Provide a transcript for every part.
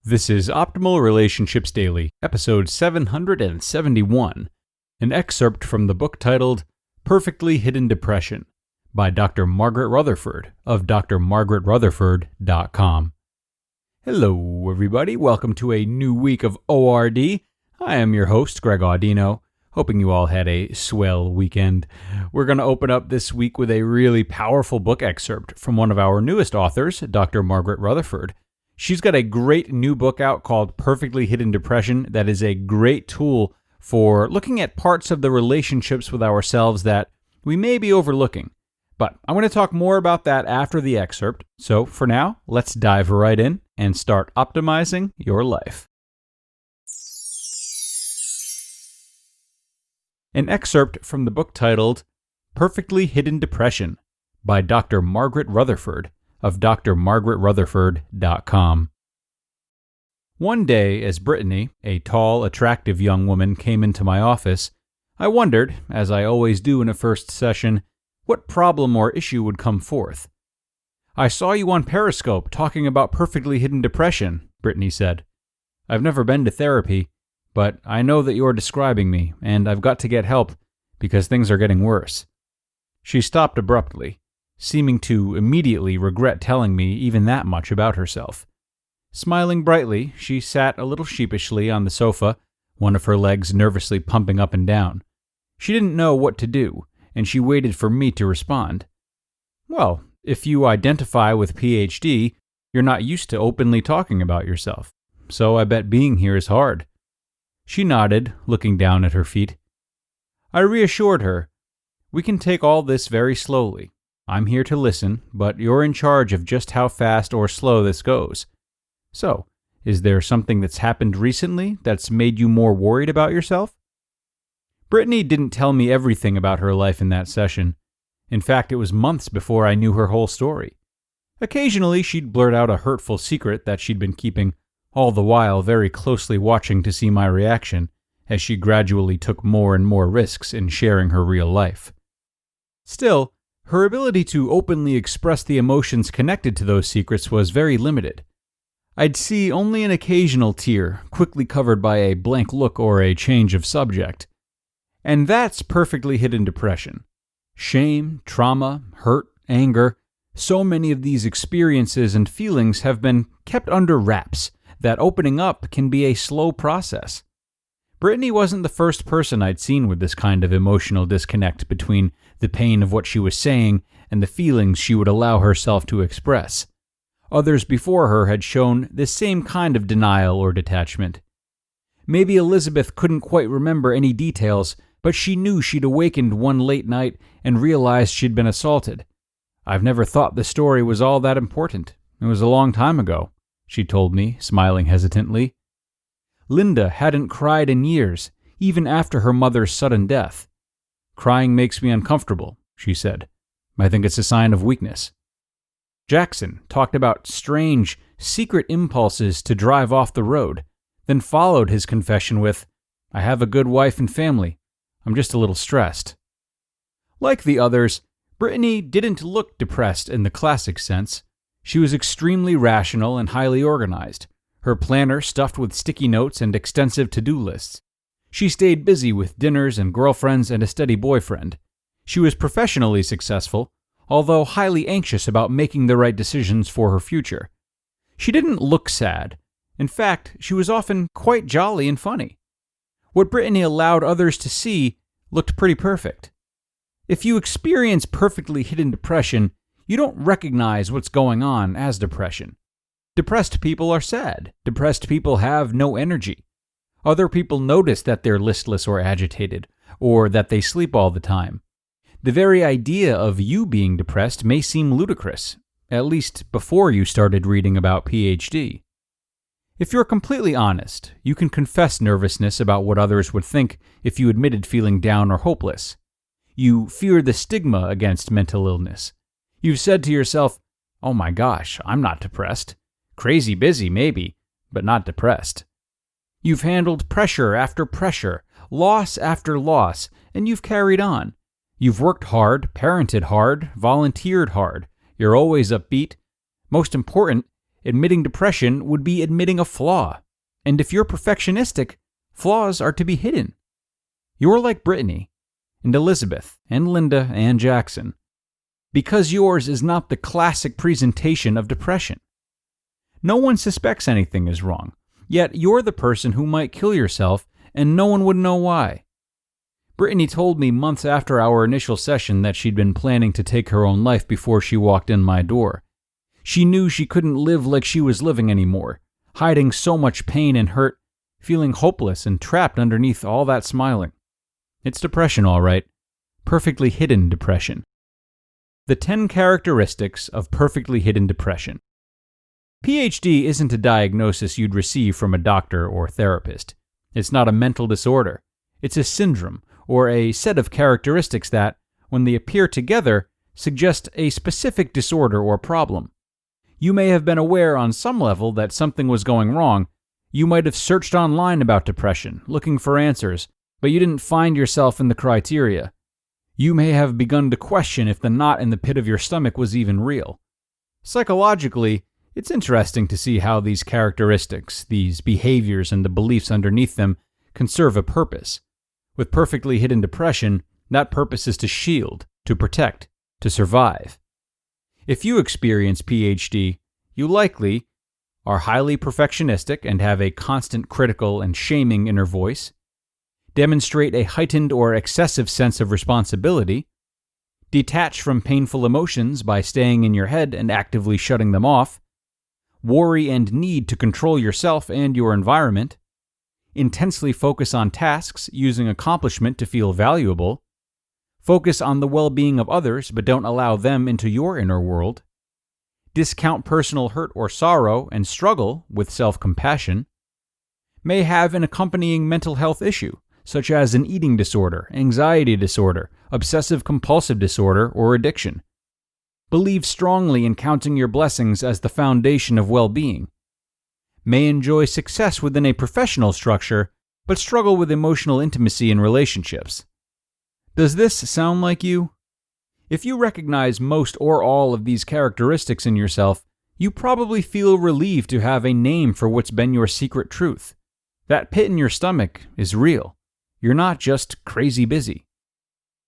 This is Optimal Relationships Daily, episode 771, an excerpt from the book titled Perfectly Hidden Depression by Dr. Margaret Rutherford of drmargaretrutherford.com. Hello, everybody. Welcome to a new week of ORD. I am your host, Greg Audino, hoping you all had a swell weekend. We're going to open up this week with a really powerful book excerpt from one of our newest authors, Dr. Margaret Rutherford. She's got a great new book out called Perfectly Hidden Depression that is a great tool for looking at parts of the relationships with ourselves that we may be overlooking. But I'm going to talk more about that after the excerpt. So for now, let's dive right in and start optimizing your life. An excerpt from the book titled Perfectly Hidden Depression by Dr. Margaret Rutherford of drmargaretrutherford.com. One day, as Brittany, a tall, attractive young woman, came into my office, I wondered, as I always do in a first session, what problem or issue would come forth. "I saw you on Periscope talking about perfectly hidden depression," Brittany said. "I've never been to therapy, but I know that you're describing me, and I've got to get help because things are getting worse." She stopped abruptly, seeming to immediately regret telling me even that much about herself. Smiling brightly, she sat a little sheepishly on the sofa, one of her legs nervously pumping up and down. She didn't know what to do, and she waited for me to respond. "Well, if you identify with PhD, you're not used to openly talking about yourself, so I bet being here is hard." She nodded, looking down at her feet. I reassured her, "We can take all this very slowly. I'm here to listen, but you're in charge of just how fast or slow this goes. So, is there something that's happened recently that's made you more worried about yourself?" Brittany didn't tell me everything about her life in that session. In fact, it was months before I knew her whole story. Occasionally, she'd blurt out a hurtful secret that she'd been keeping, all the while very closely watching to see my reaction, as she gradually took more and more risks in sharing her real life. Still, her ability to openly express the emotions connected to those secrets was very limited. I'd see only an occasional tear, quickly covered by a blank look or a change of subject. And that's perfectly hidden depression. Shame, trauma, hurt, anger, so many of these experiences and feelings have been kept under wraps that opening up can be a slow process. Brittany wasn't the first person I'd seen with this kind of emotional disconnect between the pain of what she was saying and the feelings she would allow herself to express. Others before her had shown this same kind of denial or detachment. Maybe Elizabeth couldn't quite remember any details, but she knew she'd awakened one late night and realized she'd been assaulted. "I've never thought the story was all that important. It was a long time ago," she told me, smiling hesitantly. Linda hadn't cried in years, even after her mother's sudden death. "Crying makes me uncomfortable," she said. "I think it's a sign of weakness." Jackson talked about strange, secret impulses to drive off the road, then followed his confession with, "I have a good wife and family. I'm just a little stressed." Like the others, Brittany didn't look depressed in the classic sense. She was extremely rational and highly organized, her planner stuffed with sticky notes and extensive to-do lists. She stayed busy with dinners and girlfriends and a steady boyfriend. She was professionally successful, although highly anxious about making the right decisions for her future. She didn't look sad. In fact, she was often quite jolly and funny. What Brittany allowed others to see looked pretty perfect. If you experience perfectly hidden depression, you don't recognize what's going on as depression. Depressed people are sad. Depressed people have no energy. Other people notice that they're listless or agitated, or that they sleep all the time. The very idea of you being depressed may seem ludicrous, at least before you started reading about PhD. If you're completely honest, you can confess nervousness about what others would think if you admitted feeling down or hopeless. You fear the stigma against mental illness. You've said to yourself, "Oh my gosh, I'm not depressed. Crazy busy, maybe, but not depressed." You've handled pressure after pressure, loss after loss, and you've carried on. You've worked hard, parented hard, volunteered hard. You're always upbeat. Most important, admitting depression would be admitting a flaw. And if you're perfectionistic, flaws are to be hidden. You're like Brittany, and Elizabeth, and Linda, and Jackson, because yours is not the classic presentation of depression. No one suspects anything is wrong, yet you're the person who might kill yourself, and no one would know why. Brittany told me months after our initial session that she'd been planning to take her own life before she walked in my door. She knew she couldn't live like she was living anymore, hiding so much pain and hurt, feeling hopeless and trapped underneath all that smiling. It's depression, all right. Perfectly hidden depression. The 10 characteristics of perfectly hidden depression. PhD isn't a diagnosis you'd receive from a doctor or therapist. It's not a mental disorder. It's a syndrome, or a set of characteristics that, when they appear together, suggest a specific disorder or problem. You may have been aware on some level that something was going wrong. You might have searched online about depression, looking for answers, but you didn't find yourself in the criteria. You may have begun to question if the knot in the pit of your stomach was even real. Psychologically, it's interesting to see how these characteristics, these behaviors, and the beliefs underneath them can serve a purpose. With perfectly hidden depression, that purpose is to shield, to protect, to survive. If you experience PhD, you likely are highly perfectionistic and have a constant critical and shaming inner voice, demonstrate a heightened or excessive sense of responsibility, detach from painful emotions by staying in your head and actively shutting them off, worry and need to control yourself and your environment, intensely focus on tasks using accomplishment to feel valuable, focus on the well-being of others but don't allow them into your inner world, discount personal hurt or sorrow and struggle with self-compassion, may have an accompanying mental health issue, such as an eating disorder, anxiety disorder, obsessive-compulsive disorder, or addiction. Believe strongly in counting your blessings as the foundation of well-being. May enjoy success within a professional structure, but struggle with emotional intimacy in relationships. Does this sound like you? If you recognize most or all of these characteristics in yourself, you probably feel relieved to have a name for what's been your secret truth. That pit in your stomach is real. You're not just crazy busy.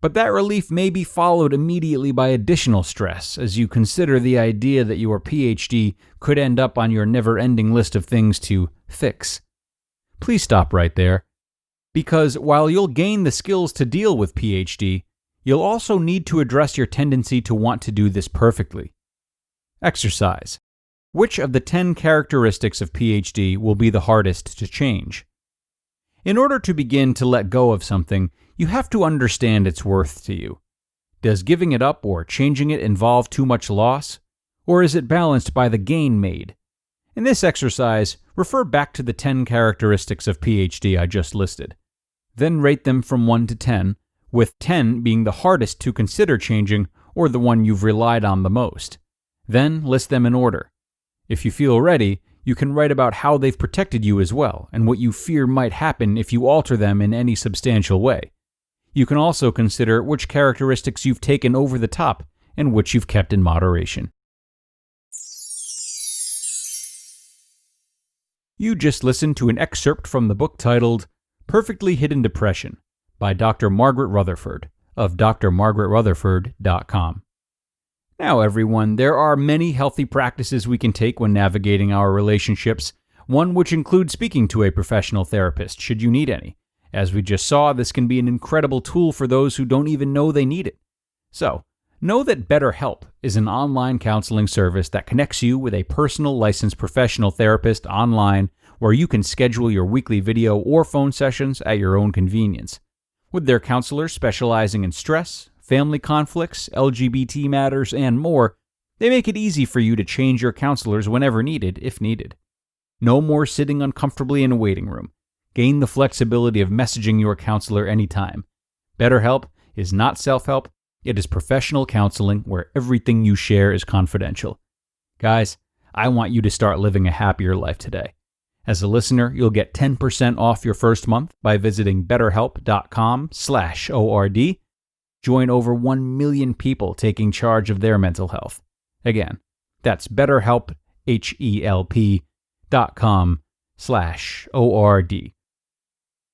But that relief may be followed immediately by additional stress as you consider the idea that your PhD could end up on your never-ending list of things to fix. Please stop right there, because while you'll gain the skills to deal with PhD, you'll also need to address your tendency to want to do this perfectly. Exercise. Which of the 10 characteristics of PhD will be the hardest to change? In order to begin to let go of something, you have to understand its worth to you. Does giving it up or changing it involve too much loss? Or is it balanced by the gain made? In this exercise, refer back to the 10 characteristics of PhD I just listed. Then rate them from 1 to 10, with 10 being the hardest to consider changing or the one you've relied on the most. Then list them in order. If you feel ready, you can write about how they've protected you as well and what you fear might happen if you alter them in any substantial way. You can also consider which characteristics you've taken over the top and which you've kept in moderation. You just listened to an excerpt from the book titled Perfectly Hidden Depression by Dr. Margaret Rutherford of drmargaretrutherford.com. Now, everyone, there are many healthy practices we can take when navigating our relationships, one which includes speaking to a professional therapist should you need any. As we just saw, this can be an incredible tool for those who don't even know they need it. So, know that BetterHelp is an online counseling service that connects you with a personal licensed professional therapist online where you can schedule your weekly video or phone sessions at your own convenience. With their counselors specializing in stress, family conflicts, LGBT matters, and more, they make it easy for you to change your counselors whenever needed, if needed. No more sitting uncomfortably in a waiting room. Gain the flexibility of messaging your counselor anytime. BetterHelp is not self-help, it is professional counseling where everything you share is confidential. Guys, I want you to start living a happier life today. As a listener, you'll get 10% off your first month by visiting betterhelp.com/ORD. Join over 1 million people taking charge of their mental health. Again, that's BetterHelp, HELP.com/ORD.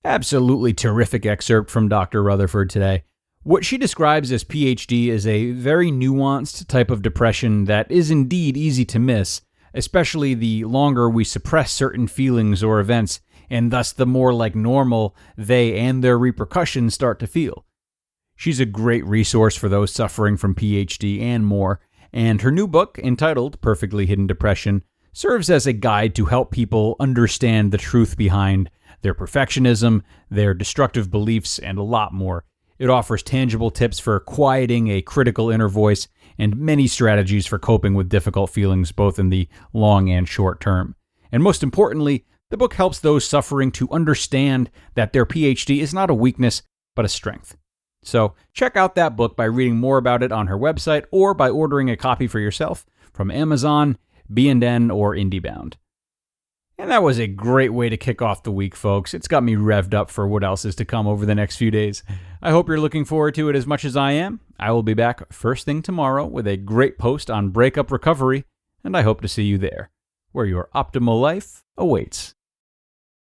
Absolutely terrific excerpt from Dr. Rutherford today. What she describes as PhD is a very nuanced type of depression that is indeed easy to miss, especially the longer we suppress certain feelings or events, and thus the more like normal they and their repercussions start to feel. She's a great resource for those suffering from PhD and more, and her new book, entitled Perfectly Hidden Depression, serves as a guide to help people understand the truth behind their perfectionism, their destructive beliefs, and a lot more. It offers tangible tips for quieting a critical inner voice and many strategies for coping with difficult feelings, both in the long and short term. And most importantly, the book helps those suffering to understand that their PhD is not a weakness, but a strength. So check out that book by reading more about it on her website or by ordering a copy for yourself from Amazon, B&N, or IndieBound. And that was a great way to kick off the week, folks. It's got me revved up for what else is to come over the next few days. I hope you're looking forward to it as much as I am. I will be back first thing tomorrow with a great post on breakup recovery, and I hope to see you there, where your optimal life awaits.